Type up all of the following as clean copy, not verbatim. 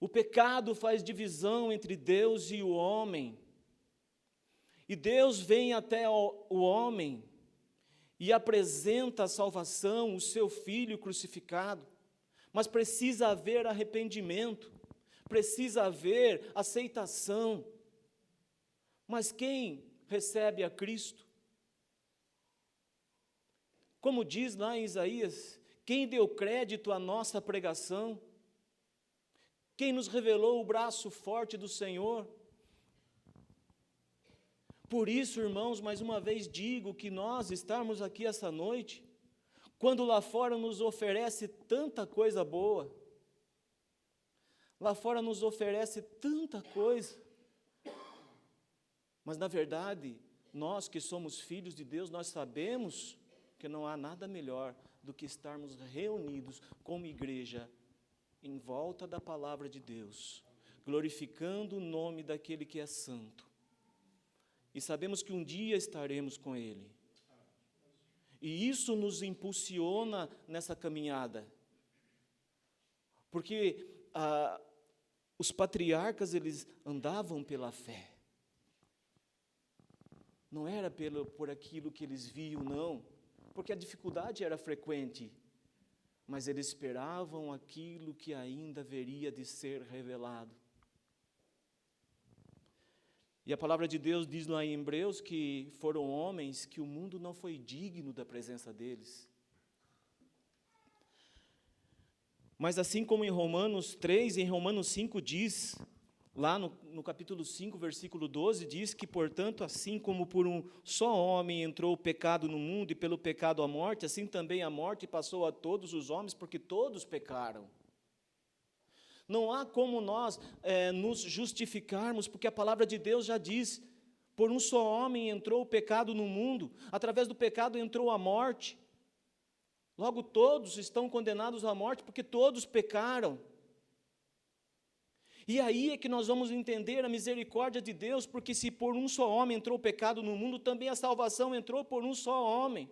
O pecado faz divisão entre Deus e o homem. E Deus vem até o homem e apresenta a salvação, o seu Filho crucificado. Mas precisa haver arrependimento, precisa haver aceitação. Mas quem recebe a Cristo? Como diz lá em Isaías, quem deu crédito à nossa pregação? Quem nos revelou o braço forte do Senhor? Por isso, irmãos, mais uma vez digo que nós estarmos aqui essa noite, quando lá fora nos oferece tanta coisa boa, lá fora nos oferece tanta coisa, mas na verdade, nós que somos filhos de Deus, nós sabemos que não há nada melhor do que estarmos reunidos como igreja, em volta da palavra de Deus, glorificando o nome daquele que é santo. E sabemos que um dia estaremos com Ele. E isso nos impulsiona nessa caminhada. Porque os patriarcas, eles andavam pela fé. Não era por aquilo que eles viam, não. Porque a dificuldade era frequente. Mas eles esperavam aquilo que ainda haveria de ser revelado. E a palavra de Deus diz lá em Hebreus que foram homens que o mundo não foi digno da presença deles. Mas assim como em Romanos 3, em Romanos 5 diz, lá no capítulo 5, versículo 12, diz que, portanto, assim como por um só homem entrou o pecado no mundo e pelo pecado a morte, assim também a morte passou a todos os homens, porque todos pecaram. Não há como nós nos justificarmos, porque a palavra de Deus já diz, por um só homem entrou o pecado no mundo, através do pecado entrou a morte. Logo todos estão condenados à morte, porque todos pecaram. E aí é que nós vamos entender a misericórdia de Deus, porque se por um só homem entrou o pecado no mundo, também a salvação entrou por um só homem.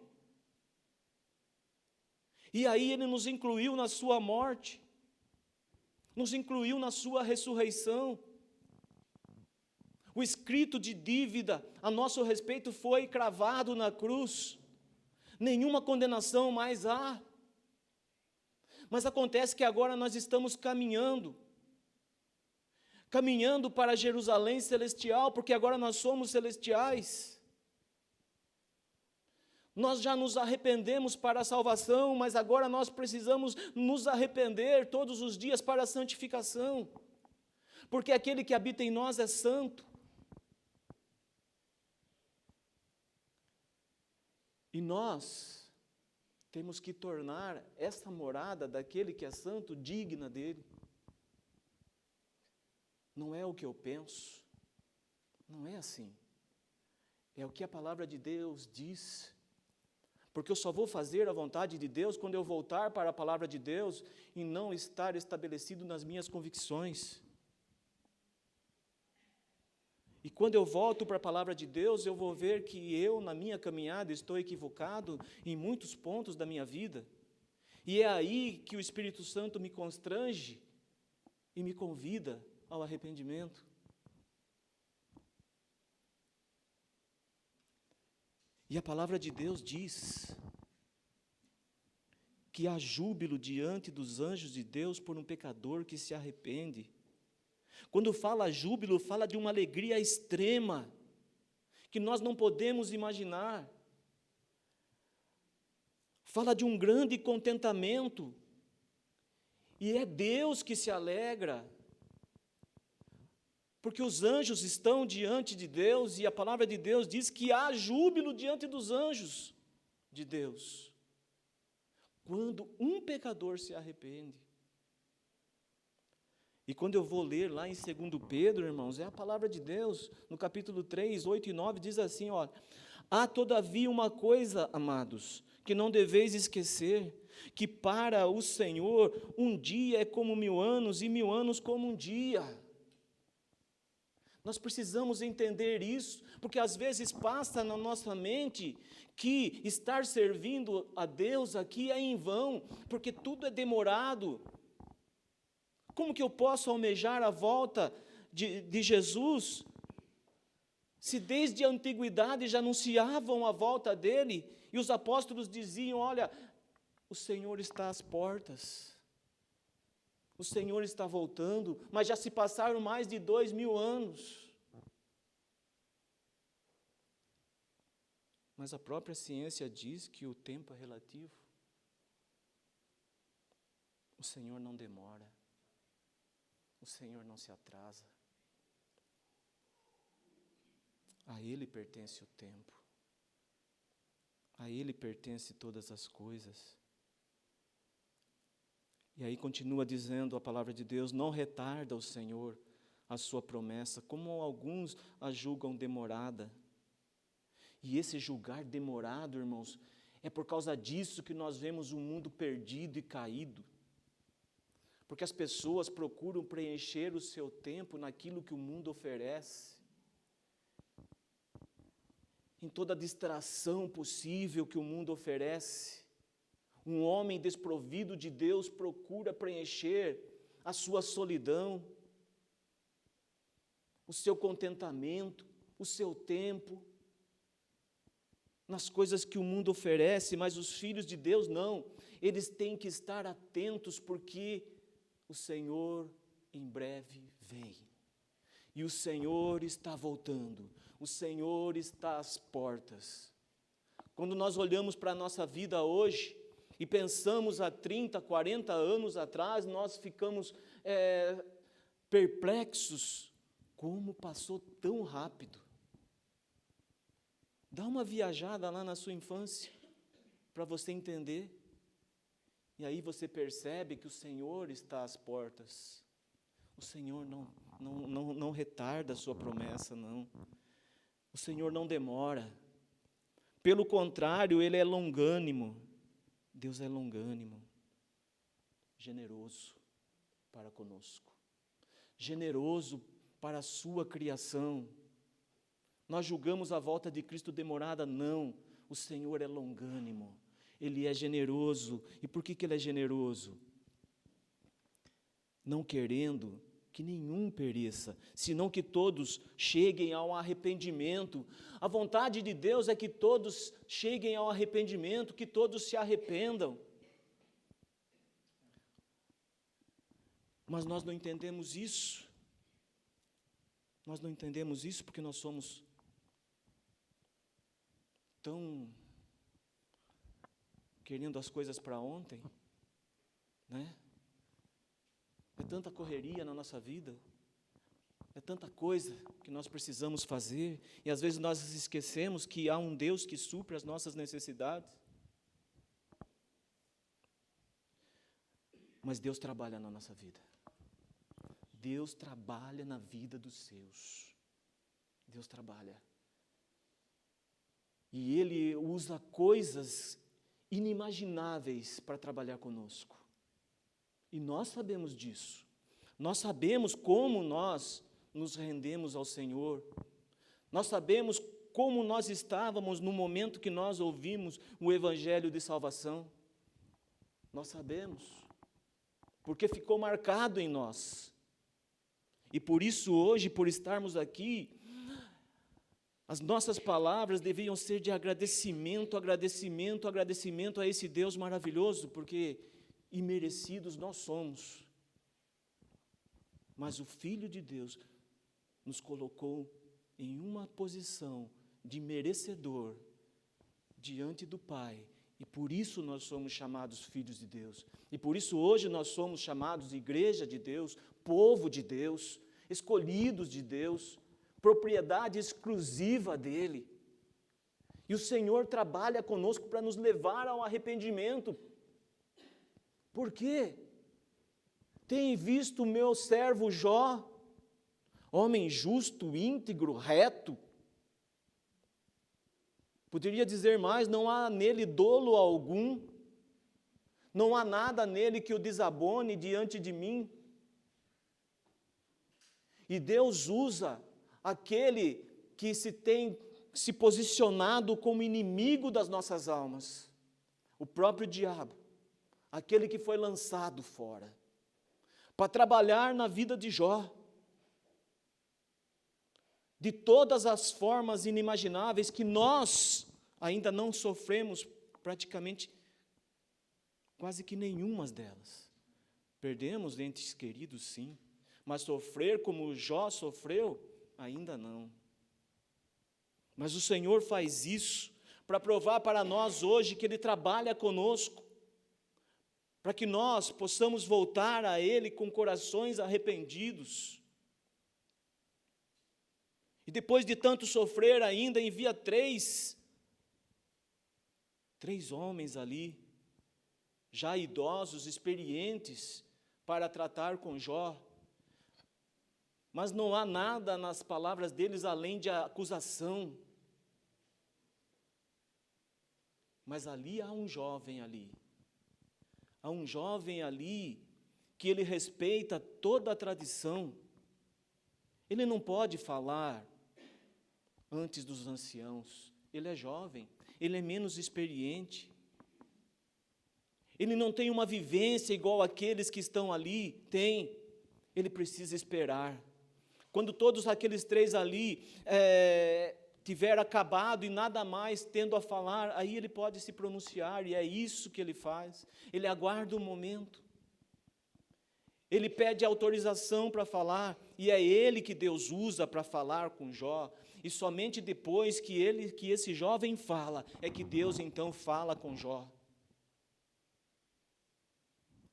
E aí Ele nos incluiu na sua morte, nos incluiu na sua ressurreição. O escrito de dívida a nosso respeito foi cravado na cruz. Nenhuma condenação mais há. Mas acontece que agora nós estamos caminhando para Jerusalém celestial, porque agora nós somos celestiais. Nós já nos arrependemos para a salvação, mas agora nós precisamos nos arrepender todos os dias para a santificação, porque aquele que habita em nós é santo. E nós temos que tornar essa morada daquele que é santo digna dele. Não é o que eu penso, não é assim. É o que a palavra de Deus diz. Porque eu só vou fazer a vontade de Deus quando eu voltar para a palavra de Deus e não estar estabelecido nas minhas convicções. E quando eu volto para a palavra de Deus, eu vou ver que eu, na minha caminhada, estou equivocado em muitos pontos da minha vida. E é aí que o Espírito Santo me constrange e me convida ao arrependimento. E a palavra de Deus diz que há júbilo diante dos anjos de Deus por um pecador que se arrepende. Quando fala júbilo, fala de uma alegria extrema, que nós não podemos imaginar. Fala de um grande contentamento, e é Deus que se alegra, porque os anjos estão diante de Deus, e a palavra de Deus diz que há júbilo diante dos anjos de Deus, quando um pecador se arrepende. E quando eu vou ler lá em 2 Pedro, irmãos, é a palavra de Deus, no capítulo 3, 8 e 9, diz assim, ó: há todavia uma coisa, amados, que não deveis esquecer, que para o Senhor um dia é como 1000 anos, e 1000 anos como um dia. Nós precisamos entender isso, porque às vezes passa na nossa mente que estar servindo a Deus aqui é em vão, porque tudo é demorado. Como que eu posso almejar a volta de Jesus, se desde a antiguidade já anunciavam a volta dele, e os apóstolos diziam, olha, o Senhor está às portas, o Senhor está voltando, mas já se passaram mais de 2000 anos. Mas a própria ciência diz que o tempo é relativo. O Senhor não demora, o Senhor não se atrasa. A Ele pertence o tempo, a Ele pertence todas as coisas. E aí continua dizendo a palavra de Deus, não retarda o Senhor a sua promessa, como alguns a julgam demorada. E esse julgar demorado, irmãos, é por causa disso que nós vemos um mundo perdido e caído. Porque as pessoas procuram preencher o seu tempo naquilo que o mundo oferece, em toda a distração possível que o mundo oferece. Um homem desprovido de Deus procura preencher a sua solidão, o seu contentamento, o seu tempo, nas coisas que o mundo oferece, mas os filhos de Deus não. Eles têm que estar atentos, porque o Senhor em breve vem. E o Senhor está voltando. O Senhor está às portas. Quando nós olhamos para a nossa vida hoje e pensamos há 30, 40 anos atrás, nós ficamos perplexos. Como passou tão rápido? Dá uma viajada lá na sua infância, para você entender. E aí você percebe que o Senhor está às portas. O Senhor não retarda a sua promessa, não. O Senhor não demora. Pelo contrário, Ele é longânimo. Deus é longânimo, generoso para conosco, generoso para a sua criação. Nós julgamos a volta de Cristo demorada? Não. O Senhor é longânimo, Ele é generoso. E por que Ele é generoso? Não querendo que nenhum pereça, senão que todos cheguem ao arrependimento. A vontade de Deus é que todos cheguem ao arrependimento, que todos se arrependam. Mas nós não entendemos isso. Nós não entendemos isso porque nós somos tão querendo as coisas para ontem, né? É tanta correria na nossa vida, é tanta coisa que nós precisamos fazer, e às vezes nós esquecemos que há um Deus que supre as nossas necessidades. Mas Deus trabalha na nossa vida. Deus trabalha na vida dos seus. Deus trabalha. E Ele usa coisas inimagináveis para trabalhar conosco. E nós sabemos disso. Nós sabemos como nós nos rendemos ao Senhor. Nós sabemos como nós estávamos no momento que nós ouvimos o Evangelho de salvação. Nós sabemos, porque ficou marcado em nós. E por isso hoje, por estarmos aqui, as nossas palavras deviam ser de agradecimento, agradecimento, agradecimento a esse Deus maravilhoso, porque imerecidos nós somos. Mas o Filho de Deus nos colocou em uma posição de merecedor diante do Pai, e por isso nós somos chamados filhos de Deus. E por isso hoje nós somos chamados igreja de Deus, povo de Deus, escolhidos de Deus, propriedade exclusiva dEle. E o Senhor trabalha conosco para nos levar ao arrependimento. Por quê? Tem visto o meu servo Jó, homem justo, íntegro, reto. Poderia dizer mais, não há nele dolo algum, não há nada nele que o desabone diante de mim. E Deus usa aquele que tem se posicionado como inimigo das nossas almas, o próprio diabo, aquele que foi lançado fora, para trabalhar na vida de Jó, de todas as formas inimagináveis que nós ainda não sofremos, praticamente quase que nenhuma delas. Perdemos entes queridos, sim, mas sofrer como Jó sofreu, ainda não. Mas o Senhor faz isso para provar para nós hoje que Ele trabalha conosco, para que nós possamos voltar a Ele com corações arrependidos. E depois de tanto sofrer ainda, envia três homens ali, já idosos, experientes, para tratar com Jó. Mas não há nada nas palavras deles além de acusação. Mas ali há um jovem ali. Há um jovem ali que ele respeita toda a tradição. Ele não pode falar antes dos anciãos. Ele é jovem, ele é menos experiente. Ele não tem uma vivência igual aqueles que estão ali têm. Ele precisa esperar. Quando todos aqueles três ali tiver acabado e nada mais tendo a falar, aí ele pode se pronunciar, e é isso que ele faz. Ele aguarda o momento. Ele pede autorização para falar, e é ele que Deus usa para falar com Jó. E somente depois que esse jovem fala, é que Deus então fala com Jó.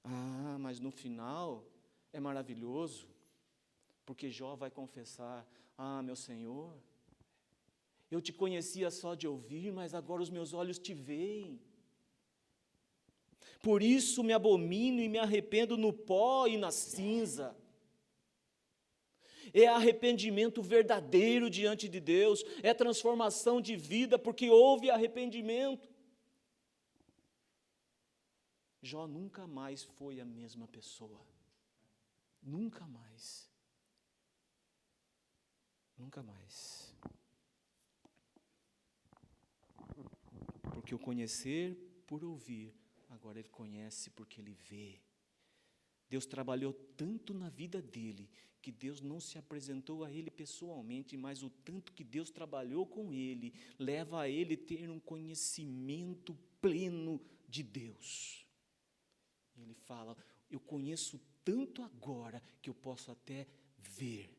Ah, mas no final é maravilhoso, porque Jó vai confessar: ah, meu Senhor, eu te conhecia só de ouvir, mas agora os meus olhos te veem. Por isso me abomino e me arrependo no pó e na cinza. É arrependimento verdadeiro diante de Deus, é transformação de vida, porque houve arrependimento. Jó nunca mais foi a mesma pessoa. Nunca mais. Nunca mais. Porque o conhecer por ouvir, agora ele conhece porque ele vê. Deus trabalhou tanto na vida dele, que Deus não se apresentou a ele pessoalmente, mas o tanto que Deus trabalhou com ele, leva a ele ter um conhecimento pleno de Deus. Ele fala: eu conheço tanto agora, que eu posso até ver.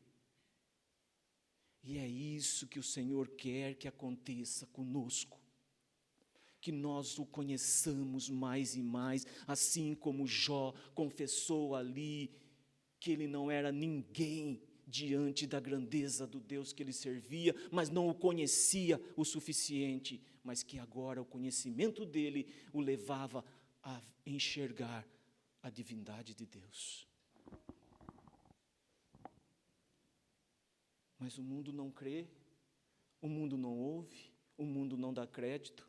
E é isso que o Senhor quer que aconteça conosco. Que nós o conheçamos mais e mais, assim como Jó confessou ali, que ele não era ninguém diante da grandeza do Deus que ele servia, mas não o conhecia o suficiente, mas que agora o conhecimento dele o levava a enxergar a divindade de Deus. Mas o mundo não crê, o mundo não ouve, o mundo não dá crédito.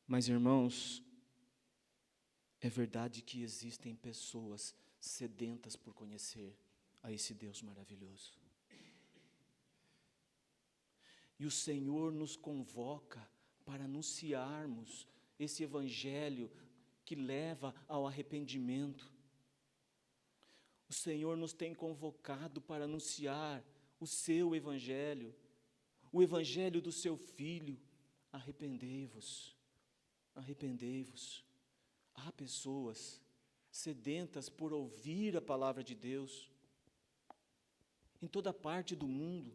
Mas, irmãos, é verdade que existem pessoas sedentas por conhecer a esse Deus maravilhoso. E o Senhor nos convoca para anunciarmos esse evangelho que leva ao arrependimento. O Senhor nos tem convocado para anunciar o seu evangelho, o evangelho do seu Filho. Arrependei-vos, arrependei-vos. Há pessoas sedentas por ouvir a palavra de Deus, em toda parte do mundo.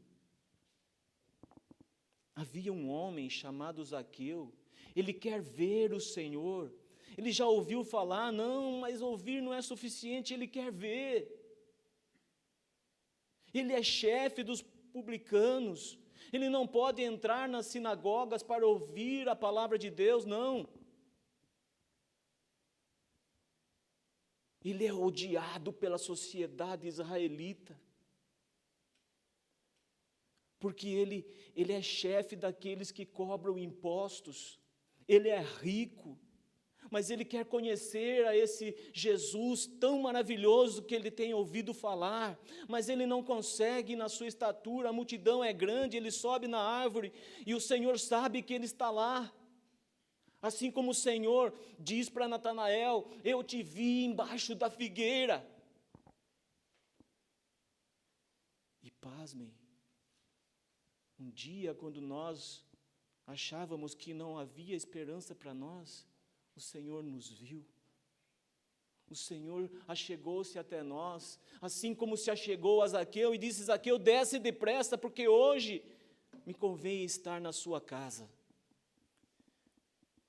Havia um homem chamado Zaqueu, ele quer ver o Senhor, ele já ouviu falar, não, mas ouvir não é suficiente, ele quer ver. Ele é chefe dos publicanos, ele não pode entrar nas sinagogas para ouvir a palavra de Deus, não. Ele é odiado pela sociedade israelita, porque ele é chefe daqueles que cobram impostos, ele é rico, mas ele quer conhecer a esse Jesus tão maravilhoso que ele tem ouvido falar, mas ele não consegue na sua estatura, a multidão é grande, ele sobe na árvore, e o Senhor sabe que ele está lá. Assim como o Senhor diz para Natanael: eu te vi embaixo da figueira. E pasmem, um dia quando nós achávamos que não havia esperança para nós, o Senhor nos viu. O Senhor achegou-se até nós, assim como se achegou a Zaqueu e disse: Zaqueu, desce depressa, porque hoje me convém estar na sua casa.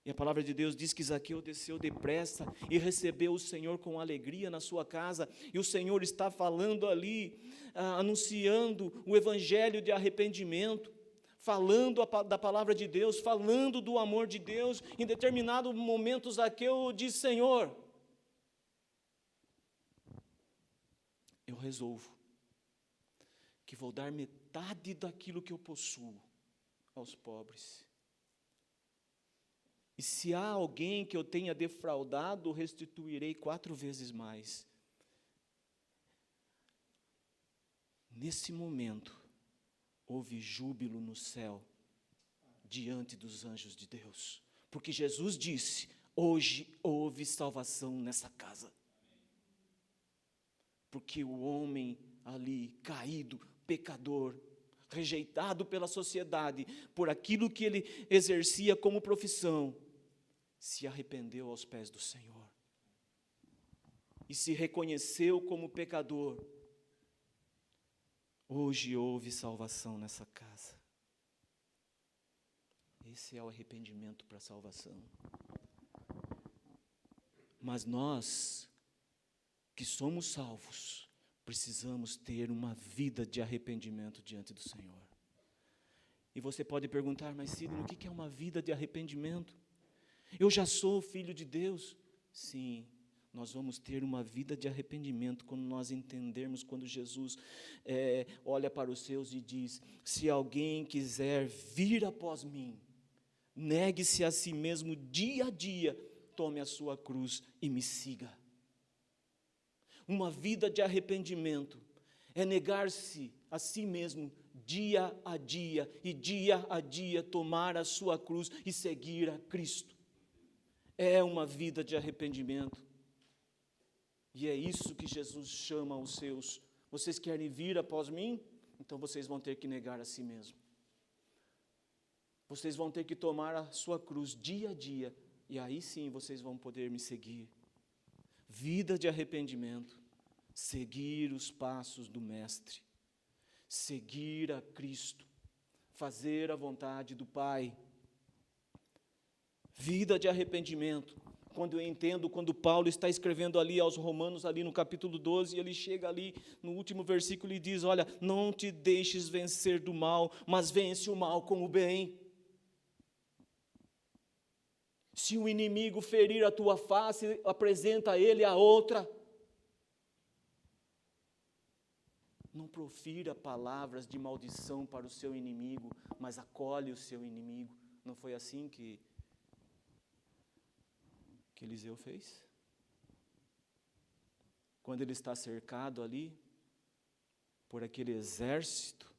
E a palavra de Deus diz que Zaqueu desceu depressa e recebeu o Senhor com alegria na sua casa. E o Senhor está falando ali, anunciando o evangelho de arrependimento, falando da palavra de Deus, falando do amor de Deus. Em determinado momento, Zaqueu diz: Senhor, eu resolvo que vou dar metade daquilo que eu possuo aos pobres. E se há alguém que eu tenha defraudado, restituirei 4 vezes mais. Nesse momento, houve júbilo no céu, diante dos anjos de Deus. Porque Jesus disse: hoje houve salvação nessa casa. Porque o homem ali, caído, pecador, rejeitado pela sociedade, por aquilo que ele exercia como profissão, se arrependeu aos pés do Senhor. E se reconheceu como pecador. Hoje houve salvação nessa casa. Esse é o arrependimento para a salvação. Mas nós, que somos salvos, precisamos ter uma vida de arrependimento diante do Senhor. E você pode perguntar: mas Sidney, o que é uma vida de arrependimento? Eu já sou filho de Deus. Sim, nós vamos ter uma vida de arrependimento quando nós entendermos, quando Jesus olha para os seus e diz: se alguém quiser vir após mim, negue-se a si mesmo dia a dia, tome a sua cruz e me siga. Uma vida de arrependimento é negar-se a si mesmo dia a dia, e dia a dia tomar a sua cruz e seguir a Cristo. É uma vida de arrependimento. E é isso que Jesus chama os seus. Vocês querem vir após mim? Então vocês vão ter que negar a si mesmo. Vocês vão ter que tomar a sua cruz dia a dia, e aí sim vocês vão poder me seguir. Vida de arrependimento, seguir os passos do Mestre, seguir a Cristo, fazer a vontade do Pai. Vida de arrependimento, quando eu entendo, quando Paulo está escrevendo ali aos Romanos, ali no capítulo 12, ele chega ali no último versículo e diz: olha, não te deixes vencer do mal, mas vence o mal com o bem. Se o inimigo ferir a tua face, apresenta a ele a outra. Não profira palavras de maldição para o seu inimigo, mas acolhe o seu inimigo. Não foi assim que Eliseu fez? Quando ele está cercado ali por aquele exército,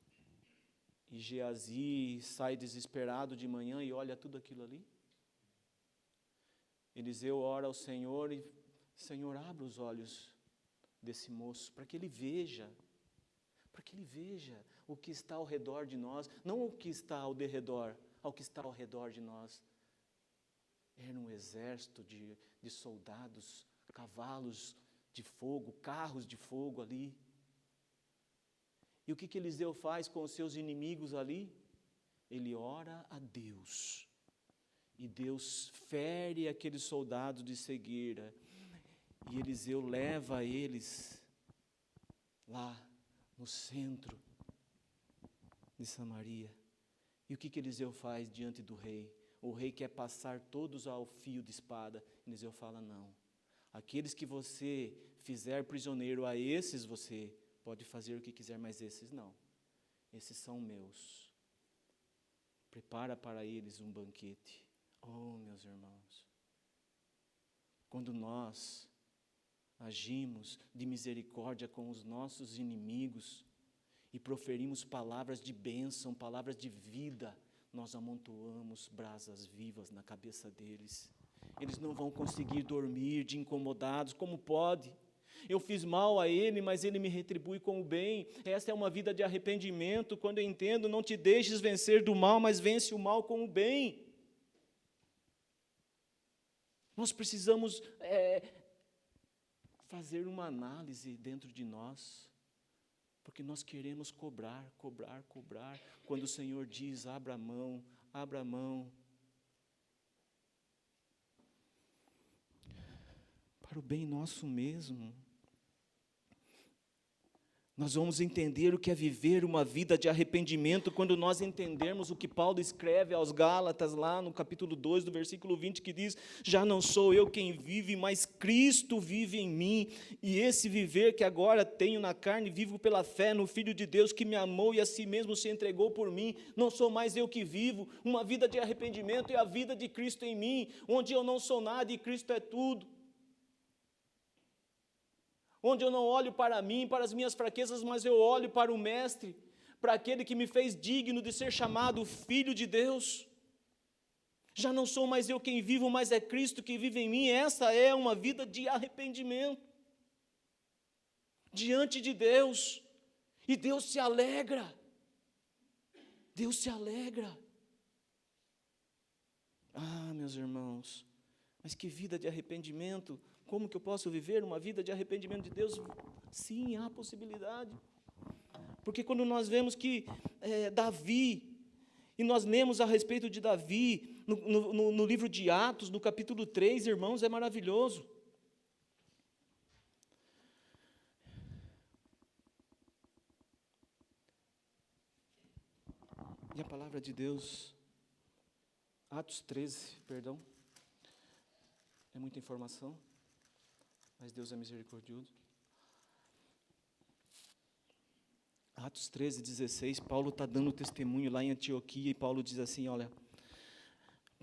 e Geazi sai desesperado de manhã e olha tudo aquilo ali. Eliseu ora ao Senhor e: Senhor, abra os olhos desse moço, para que ele veja o que está ao redor de nós, não o que está ao derredor, ao que está ao redor de nós. Era um exército de soldados, cavalos de fogo, carros de fogo ali. E o que Eliseu faz com os seus inimigos ali? Ele ora a Deus. E Deus fere aqueles soldados de cegueira. E Eliseu leva eles lá no centro de Samaria. E o que Eliseu faz diante do rei? O rei quer passar todos ao fio de espada. Eliseu fala: não. Aqueles que você fizer prisioneiro, a esses você pode fazer o que quiser, mas esses não. Esses são meus. Prepara para eles um banquete. Oh, meus irmãos, quando nós agimos de misericórdia com os nossos inimigos e proferimos palavras de bênção, palavras de vida, nós amontoamos brasas vivas na cabeça deles. Eles não vão conseguir dormir de incomodados. Como pode? Eu fiz mal a ele, mas ele me retribui com o bem. Essa é uma vida de arrependimento. Quando eu entendo, não te deixes vencer do mal, mas vence o mal com o bem. Nós precisamos fazer uma análise dentro de nós, porque nós queremos cobrar, quando o Senhor diz, abra a mão, para o bem nosso mesmo. Nós vamos entender o que é viver uma vida de arrependimento quando nós entendermos o que Paulo escreve aos Gálatas, lá no capítulo 2, do versículo 20, que diz, já não sou eu quem vive, mas Cristo vive em mim, e esse viver que agora tenho na carne, vivo pela fé no Filho de Deus, que me amou e a si mesmo se entregou por mim. Não sou mais eu que vivo. Uma vida de arrependimento é a vida de Cristo em mim, onde eu não sou nada e Cristo é tudo. Onde eu não olho para mim, para as minhas fraquezas, mas eu olho para o Mestre, para aquele que me fez digno de ser chamado Filho de Deus. Já não sou mais eu quem vivo, mas é Cristo que vive em mim. Essa é uma vida de arrependimento diante de Deus, e Deus se alegra. Deus se alegra. Ah, meus irmãos, mas que vida de arrependimento! Como que eu posso viver uma vida de arrependimento de Deus? Sim, há possibilidade. Porque quando nós vemos que Davi, e nós lemos a respeito de Davi, no livro de Atos, no capítulo 3, irmãos, é maravilhoso. E a palavra de Deus, Atos 13, perdão, é muita informação, mas Deus é misericordioso. Atos 13, 16, Paulo está dando testemunho lá em Antioquia, e Paulo diz assim, olha,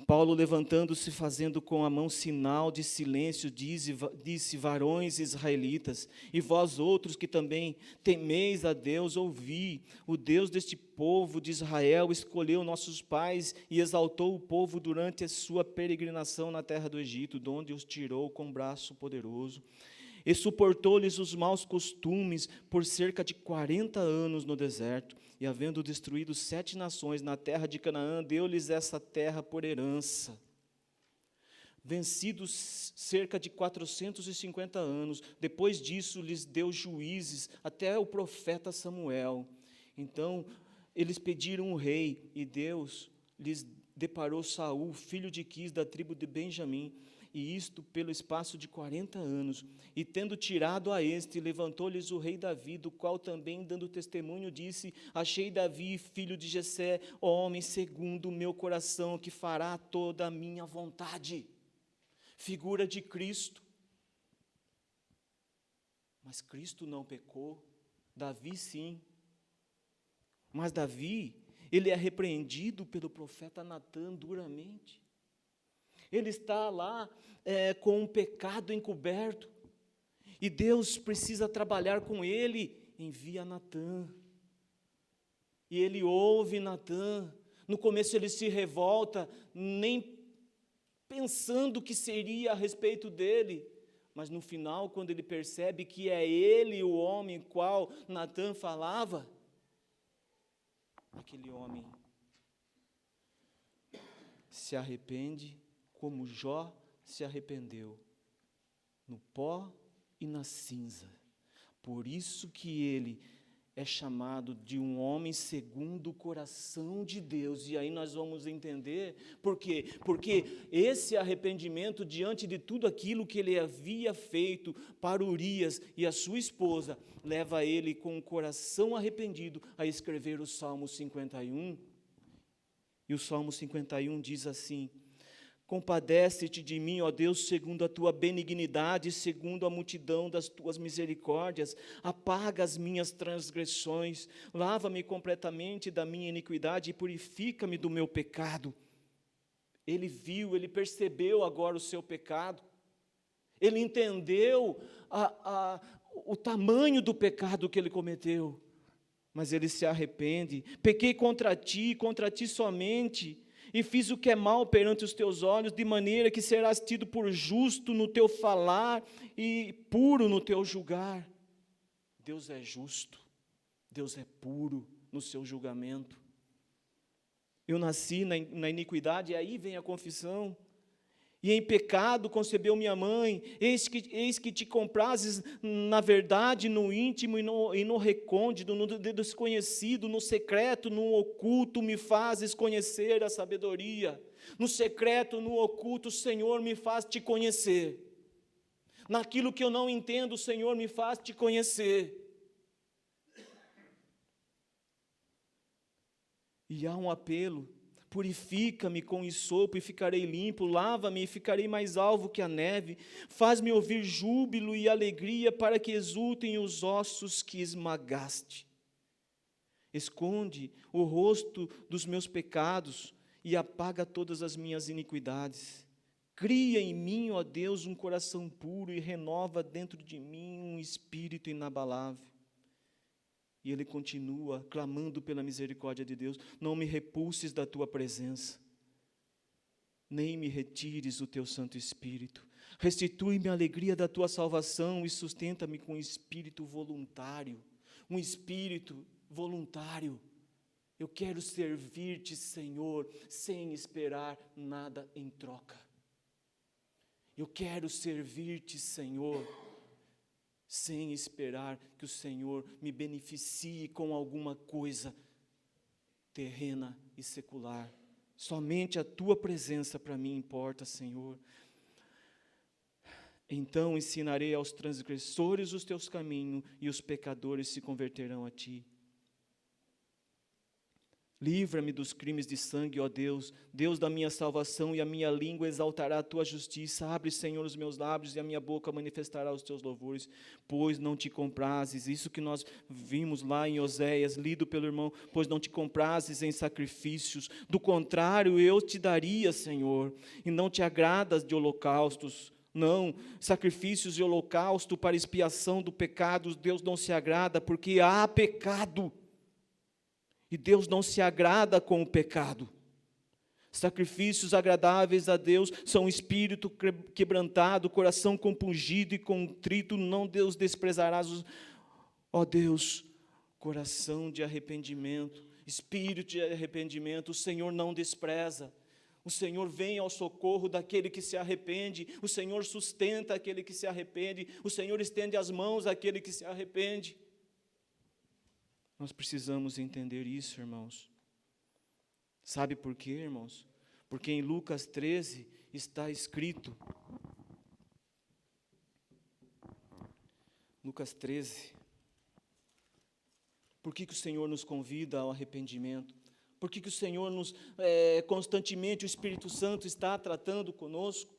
Paulo levantando-se, fazendo com a mão sinal de silêncio, disse, varões israelitas, e vós outros que também temeis a Deus, ouvi, o Deus deste povo de Israel escolheu nossos pais e exaltou o povo durante a sua peregrinação na terra do Egito, de onde os tirou com braço poderoso, e suportou-lhes os maus costumes por cerca de 40 anos no deserto, e havendo destruído 7 nações na terra de Canaã, deu-lhes essa terra por herança. Vencidos cerca de 450 anos, depois disso lhes deu juízes até o profeta Samuel. Então eles pediram o rei, e Deus lhes deparou Saul, filho de Quis, da tribo de Benjamim, e isto pelo espaço de 40 anos, e tendo tirado a este, levantou-lhes o rei Davi, do qual também, dando testemunho, disse, achei Davi, filho de Jessé, homem segundo o meu coração, que fará toda a minha vontade. Figura de Cristo. Mas Cristo não pecou, Davi sim. Mas Davi, ele é repreendido pelo profeta Natã duramente. Ele está lá com um pecado encoberto, e Deus precisa trabalhar com ele, envia Natã, e ele ouve Natã. No começo ele se revolta, nem pensando o que seria a respeito dele, mas no final, quando ele percebe que é ele o homem qual Natã falava, aquele homem se arrepende, como Jó se arrependeu, no pó e na cinza. Por isso que ele é chamado de um homem segundo o coração de Deus. E aí nós vamos entender por quê? Porque esse arrependimento diante de tudo aquilo que ele havia feito para Urias e a sua esposa, leva ele com o coração arrependido a escrever o Salmo 51. E o Salmo 51 diz assim, compadece-te de mim, ó Deus, segundo a tua benignidade, segundo a multidão das tuas misericórdias, apaga as minhas transgressões, lava-me completamente da minha iniquidade e purifica-me do meu pecado. Ele viu, ele percebeu agora o seu pecado, ele entendeu o tamanho do pecado que ele cometeu, Mas ele se arrepende. Pequei contra ti somente, e fiz o que é mal perante os teus olhos, de maneira que serás tido por justo no teu falar e puro no teu julgar. Deus é justo, Deus é puro no seu julgamento. Eu nasci na iniquidade, e aí vem a confissão. E em pecado concebeu minha mãe, eis que te comprases na verdade, no íntimo e no recôndito, no desconhecido, no secreto, no oculto, me fazes conhecer a sabedoria. No secreto, no oculto, o Senhor me faz te conhecer. Naquilo que eu não entendo, o Senhor me faz te conhecer. E há um apelo: purifica-me com esopo e ficarei limpo, lava-me e ficarei mais alvo que a neve, faz-me ouvir júbilo e alegria, para que exultem os ossos que esmagaste. Esconde o rosto dos meus pecados e apaga todas as minhas iniquidades. Cria em mim, ó Deus, um coração puro e renova dentro de mim um espírito inabalável. E ele continua clamando pela misericórdia de Deus: não me repulses da tua presença, nem me retires o teu Santo Espírito. Restitui-me a alegria da tua salvação e sustenta-me com um espírito voluntário. Um espírito voluntário. Eu quero servir-te, Senhor, sem esperar nada em troca. Eu quero servir-te, Senhor, sem esperar que o Senhor me beneficie com alguma coisa terrena e secular. Somente a tua presença para mim importa, Senhor. Então ensinarei aos transgressores os teus caminhos, e os pecadores se converterão a ti. Livra-me dos crimes de sangue, ó Deus, Deus da minha salvação, e a minha língua exaltará a tua justiça. Abre, Senhor, os meus lábios, e a minha boca manifestará os teus louvores, pois não te comprases. Isso que nós vimos lá em Oséias, lido pelo irmão: pois não te comprases em sacrifícios, do contrário eu te daria, Senhor, e não te agradas de holocaustos. Não, sacrifícios e holocausto para expiação do pecado, Deus não se agrada, porque há pecado. E Deus não se agrada com o pecado. Sacrifícios agradáveis a Deus são espírito quebrantado, coração compungido e contrito, não Deus desprezarás. Ó Deus, coração de arrependimento, espírito de arrependimento, o Senhor não despreza. O Senhor vem ao socorro daquele que se arrepende, o Senhor sustenta aquele que se arrepende, o Senhor estende as mãos àquele que se arrepende. Nós precisamos entender isso, irmãos. Sabe por quê, irmãos? Porque em Lucas 13 está escrito, Lucas 13, por que o Senhor nos convida ao arrependimento? Por que o Senhor constantemente, o Espírito Santo está tratando conosco?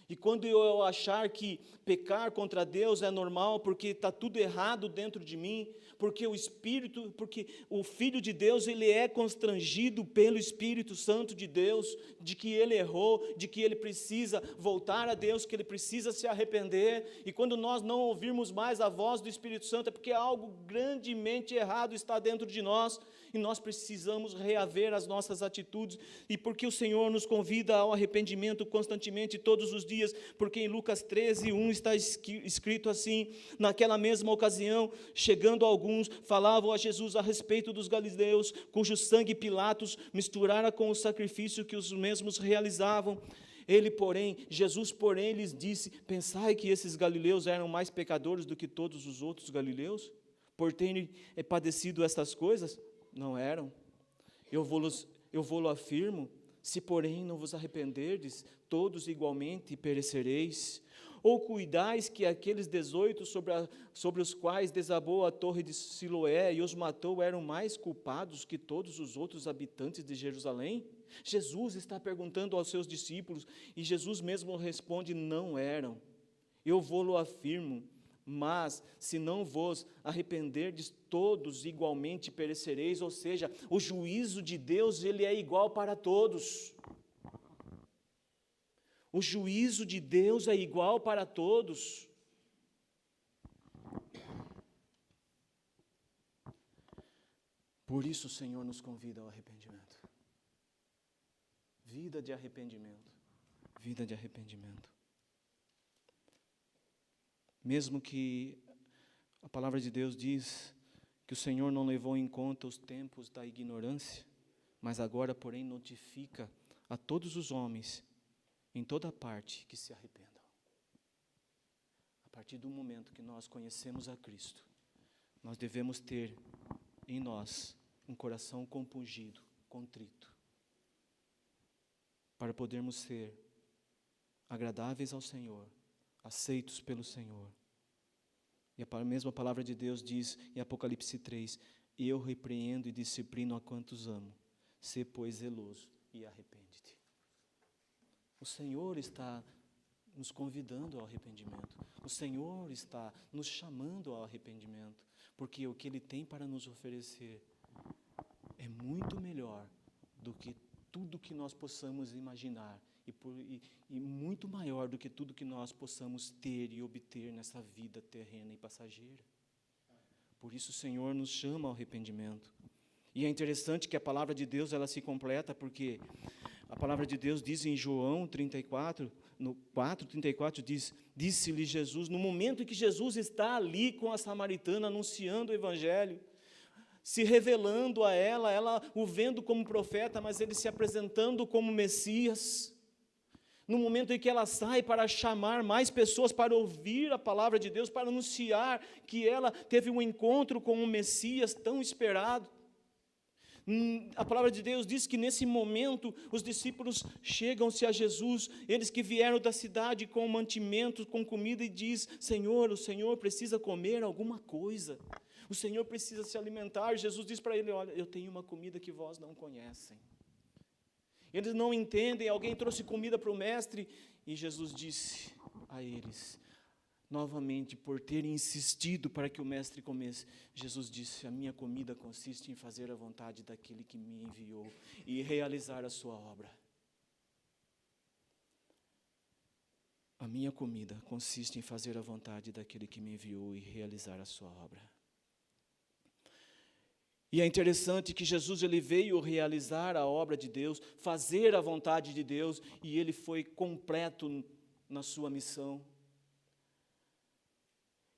E quando eu achar que pecar contra Deus é normal, porque está tudo errado dentro de mim, porque o Filho de Deus, ele é constrangido pelo Espírito Santo de Deus, de que ele errou, de que ele precisa voltar a Deus, que ele precisa se arrepender, e quando nós não ouvirmos mais a voz do Espírito Santo, é porque algo grandemente errado está dentro de nós, e nós precisamos reaver as nossas atitudes, e porque o Senhor nos convida ao arrependimento constantemente, todos os dias, porque em Lucas 13, 1 está escrito assim: naquela mesma ocasião, chegando alguns, falavam a Jesus a respeito dos galileus, cujo sangue Pilatos misturara com o sacrifício que os mesmos realizavam. Jesus, porém, lhes disse: pensai que esses galileus eram mais pecadores do que todos os outros galileus, por terem padecido estas coisas? Não eram. Eu vou-lo afirmo: se porém não vos arrependerdes, todos igualmente perecereis. Ou cuidais que aqueles 18 sobre os quais desabou a torre de Siloé e os matou eram mais culpados que todos os outros habitantes de Jerusalém? Jesus está perguntando aos seus discípulos, e Jesus mesmo responde: não eram. Eu vou-lo afirmo, mas se não vos arrependerdes, todos igualmente perecereis. Ou seja, o juízo de Deus, ele é igual para todos. O juízo de Deus é igual para todos. Por isso o Senhor nos convida ao arrependimento. Vida de arrependimento. Vida de arrependimento. Mesmo que a palavra de Deus diz que o Senhor não levou em conta os tempos da ignorância, mas agora, porém, notifica a todos os homens, em toda parte, que se arrependam. A partir do momento que nós conhecemos a Cristo, nós devemos ter em nós um coração compungido, contrito, para podermos ser agradáveis ao Senhor, aceitos pelo Senhor. E a mesma palavra de Deus diz em Apocalipse 3, eu repreendo e disciplino a quantos amo, sê pois zeloso e arrepende-te. O Senhor está nos convidando ao arrependimento. O Senhor está nos chamando ao arrependimento, porque o que Ele tem para nos oferecer é muito melhor do que tudo que nós possamos imaginar e muito maior do que tudo que nós possamos ter e obter nessa vida terrena e passageira. Por isso o Senhor nos chama ao arrependimento. E é interessante que a palavra de Deus ela se completa, porque a palavra de Deus diz em João 34, no 4:34 diz, disse-lhe Jesus, no momento em que Jesus está ali com a samaritana anunciando o Evangelho, se revelando a ela o vendo como profeta, mas ele se apresentando como Messias. No momento em que ela sai para chamar mais pessoas para ouvir a palavra de Deus, para anunciar que ela teve um encontro com um Messias tão esperado. A palavra de Deus diz que nesse momento os discípulos chegam-se a Jesus, eles que vieram da cidade com mantimento, com comida, e diz, Senhor, o Senhor precisa comer alguma coisa, o Senhor precisa se alimentar. Jesus diz para ele, olha, eu tenho uma comida que vós não conhecem. Eles não entendem, alguém trouxe comida para o mestre, e Jesus disse a eles, novamente, por terem insistido para que o mestre comesse, Jesus disse, a minha comida consiste em fazer a vontade daquele que me enviou e realizar a sua obra. A minha comida consiste em fazer a vontade daquele que me enviou e realizar a sua obra. E é interessante que Jesus ele veio realizar a obra de Deus, fazer a vontade de Deus, e ele foi completo na sua missão.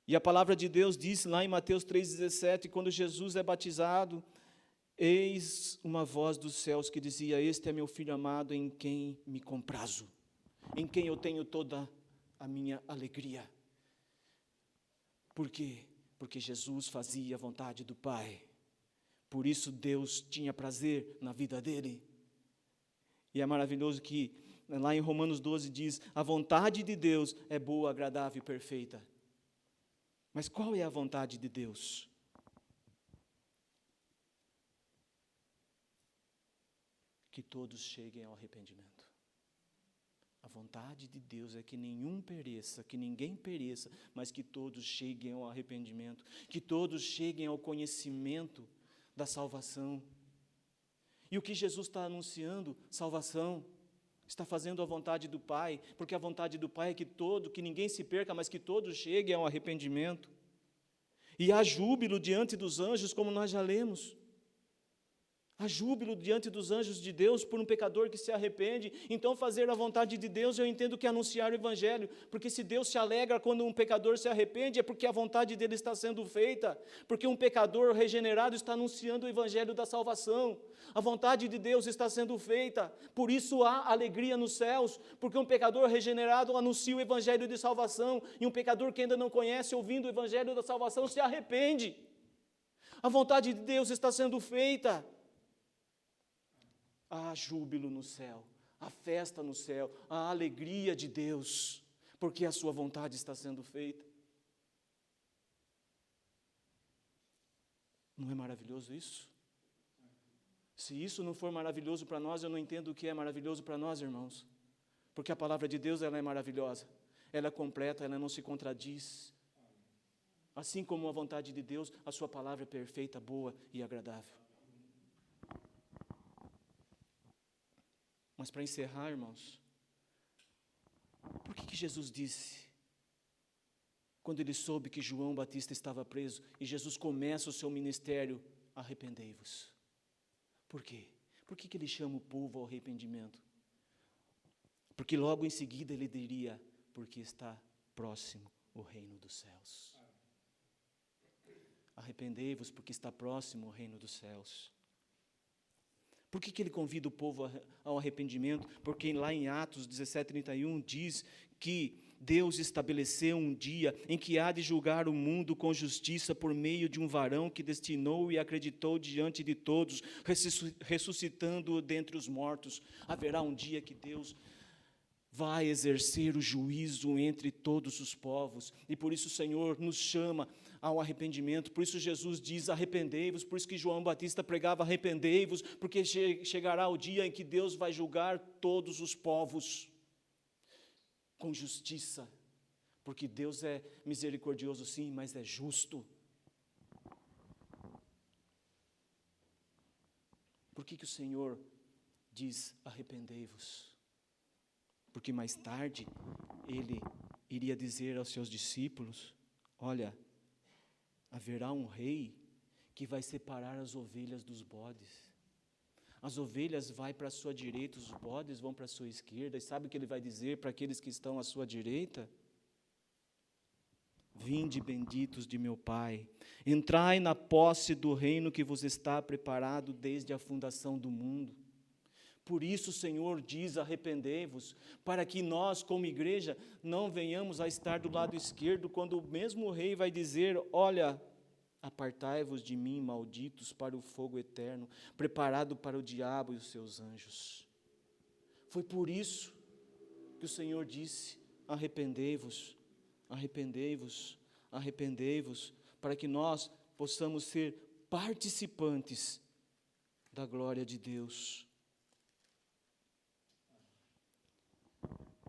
E a palavra de Deus diz lá em Mateus 3,17, quando Jesus é batizado, eis uma voz dos céus que dizia, este é meu filho amado em quem me comprazo, em quem eu tenho toda a minha alegria. Por quê? Porque Jesus fazia a vontade do Pai. Por isso Deus tinha prazer na vida dele. E é maravilhoso que lá em Romanos 12 diz, a vontade de Deus é boa, agradável e perfeita. Mas qual é a vontade de Deus? Que todos cheguem ao arrependimento. A vontade de Deus é que nenhum pereça, que ninguém pereça, mas que todos cheguem ao arrependimento, que todos cheguem ao conhecimento da salvação. E o que Jesus está anunciando? Salvação. Está fazendo a vontade do Pai, porque a vontade do Pai é que ninguém se perca, mas que todos cheguem ao arrependimento. E há júbilo diante dos anjos, como nós já lemos. Há júbilo diante dos anjos de Deus por um pecador que se arrepende. Então fazer a vontade de Deus, eu entendo que é anunciar o Evangelho, porque se Deus se alegra quando um pecador se arrepende, é porque a vontade dele está sendo feita, porque um pecador regenerado está anunciando o Evangelho da salvação. A vontade de Deus está sendo feita, por isso há alegria nos céus, porque um pecador regenerado anuncia o Evangelho de salvação, e um pecador que ainda não conhece, ouvindo o Evangelho da salvação, se arrepende. A vontade de Deus está sendo feita. Há júbilo no céu, há festa no céu, há alegria de Deus, porque a sua vontade está sendo feita. Não é maravilhoso isso? Se isso não for maravilhoso para nós, eu não entendo o que é maravilhoso para nós, irmãos. Porque a palavra de Deus, ela é maravilhosa, ela é completa, ela não se contradiz. Assim como a vontade de Deus, a sua palavra é perfeita, boa e agradável. Mas para encerrar, irmãos, por que Jesus disse, quando ele soube que João Batista estava preso, e Jesus começa o seu ministério arrependei-vos. Por quê? Por que ele chama o povo ao arrependimento? Porque logo em seguida ele diria, porque está próximo o reino dos céus. Arrependei-vos porque está próximo o reino dos céus. Por que ele convida o povo ao arrependimento? Porque lá em Atos 17:31 diz que Deus estabeleceu um dia em que há de julgar o mundo com justiça por meio de um varão que destinou e acreditou diante de todos, ressuscitando-o dentre os mortos. Haverá um dia que Deus vai exercer o juízo entre todos os povos, e por isso o Senhor nos chama ao arrependimento. Por isso Jesus diz, arrependei-vos. Por isso que João Batista pregava, arrependei-vos, porque chegará o dia em que Deus vai julgar todos os povos com justiça, porque Deus é misericordioso sim, mas é justo. Por que o Senhor diz, arrependei-vos? Porque mais tarde ele iria dizer aos seus discípulos, olha, haverá um rei que vai separar as ovelhas dos bodes. As ovelhas vão para a sua direita, os bodes vão para a sua esquerda. E sabe o que ele vai dizer para aqueles que estão à sua direita? Vinde benditos de meu Pai, entrai na posse do reino que vos está preparado desde a fundação do mundo. Por isso o Senhor diz, arrependei-vos, para que nós, como igreja, não venhamos a estar do lado esquerdo, quando o mesmo rei vai dizer, olha, apartai-vos de mim, malditos, para o fogo eterno, preparado para o diabo e os seus anjos. Foi por isso que o Senhor disse, arrependei-vos, arrependei-vos, arrependei-vos, para que nós possamos ser participantes da glória de Deus.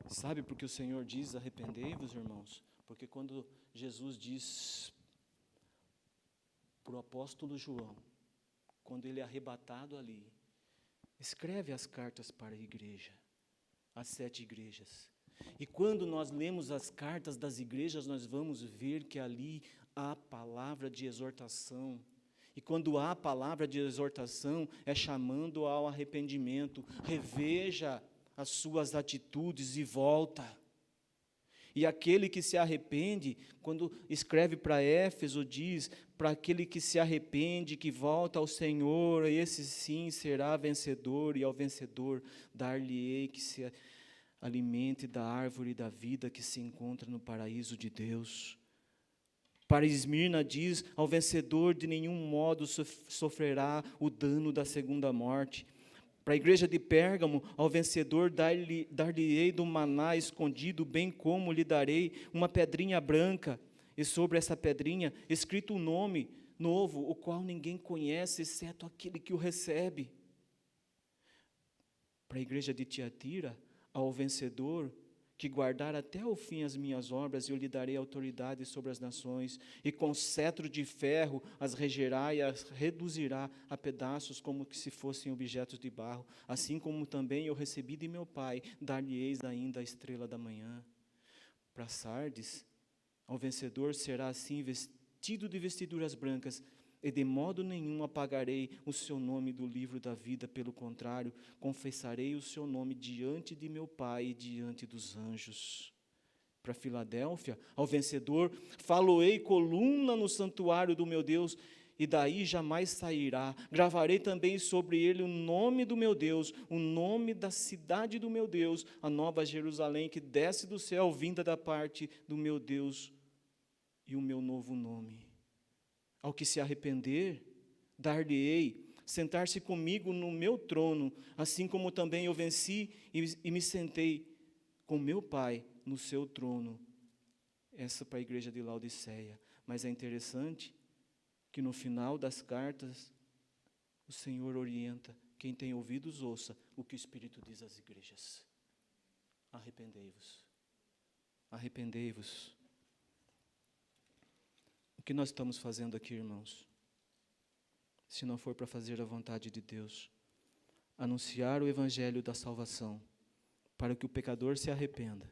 Sabe por que o Senhor diz, arrependei-vos, irmãos? Porque quando Jesus diz para o apóstolo João, quando ele é arrebatado ali, escreve as cartas para a igreja, as 7 igrejas. E quando nós lemos as cartas das igrejas, nós vamos ver que ali há palavra de exortação. E quando há palavra de exortação, é chamando ao arrependimento. Reveja as suas atitudes e volta. E aquele que se arrepende, quando escreve para Éfeso, diz, para aquele que se arrepende, que volta ao Senhor, esse sim será vencedor, e ao vencedor dar-lhe-ei que se alimente da árvore da vida que se encontra no paraíso de Deus. Para Esmirna diz, ao vencedor de nenhum modo sofrerá o dano da segunda morte. Para a igreja de Pérgamo, ao vencedor dar-lhe-ei do maná escondido, bem como lhe darei uma pedrinha branca, e sobre essa pedrinha escrito um nome novo, o qual ninguém conhece, exceto aquele que o recebe. Para a igreja de Tiatira, ao vencedor que guardar até o fim as minhas obras, eu lhe darei autoridade sobre as nações, e com cetro de ferro as regerá e as reduzirá a pedaços como que se fossem objetos de barro, assim como também eu recebi de meu Pai, dar-lhe-eis ainda a estrela da manhã. Para Sardes, ao vencedor será assim vestido de vestiduras brancas, e de modo nenhum apagarei o seu nome do livro da vida, pelo contrário, confessarei o seu nome diante de meu Pai e diante dos anjos. Para Filadélfia, ao vencedor, falo-ei coluna no santuário do meu Deus, e daí jamais sairá. Gravarei também sobre ele o nome do meu Deus, o nome da cidade do meu Deus, a nova Jerusalém, que desce do céu, vinda da parte do meu Deus, e o meu novo nome. Ao que se arrepender, dar-lhe-ei sentar-se comigo no meu trono, assim como também eu venci e me sentei com meu Pai no seu trono. Essa para a igreja de Laodiceia. Mas é interessante que no final das cartas, o Senhor orienta, quem tem ouvidos ouça o que o Espírito diz às igrejas. Arrependei-vos. Arrependei-vos. O que nós estamos fazendo aqui, irmãos? Se não for para fazer a vontade de Deus, anunciar o evangelho da salvação, para que o pecador se arrependa,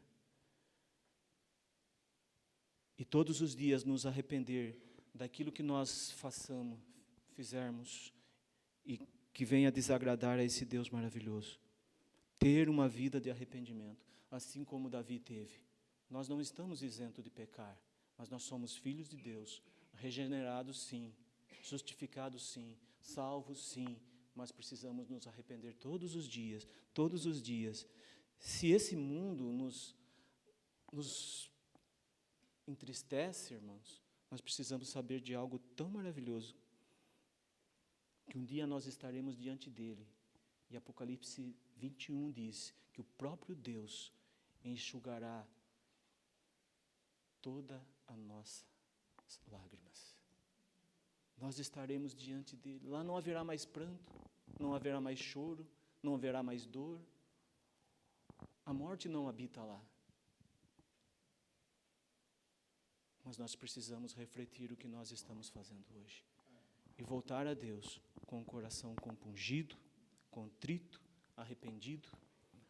e todos os dias nos arrepender daquilo que nós fizermos e que venha desagradar a esse Deus maravilhoso. Ter uma vida de arrependimento, assim como Davi teve. Nós não estamos isentos de pecar, mas nós somos filhos de Deus, regenerados sim, justificados sim, salvos sim, mas precisamos nos arrepender todos os dias, todos os dias. Se esse mundo nos entristece, irmãos, nós precisamos saber de algo tão maravilhoso, que um dia nós estaremos diante dele. E Apocalipse 21 diz que o próprio Deus enxugará toda a nossas lágrimas. Nós estaremos diante dele. Lá não haverá mais pranto, não haverá mais choro, não haverá mais dor. A morte não habita lá. Mas nós precisamos refletir o que nós estamos fazendo hoje. E voltar a Deus com o coração compungido, contrito, arrependido.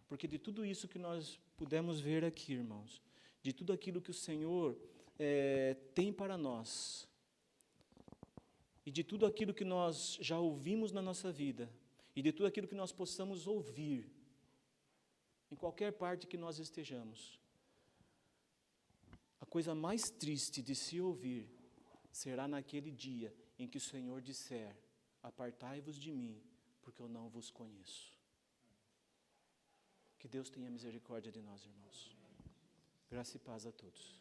Porque de tudo isso que nós pudemos ver aqui, irmãos, de tudo aquilo que o Senhor tem para nós, e de tudo aquilo que nós já ouvimos na nossa vida, e de tudo aquilo que nós possamos ouvir, em qualquer parte que nós estejamos, a coisa mais triste de se ouvir será naquele dia em que o Senhor disser: apartai-vos de mim, porque eu não vos conheço. Que Deus tenha misericórdia de nós, irmãos. Graça e paz a todos.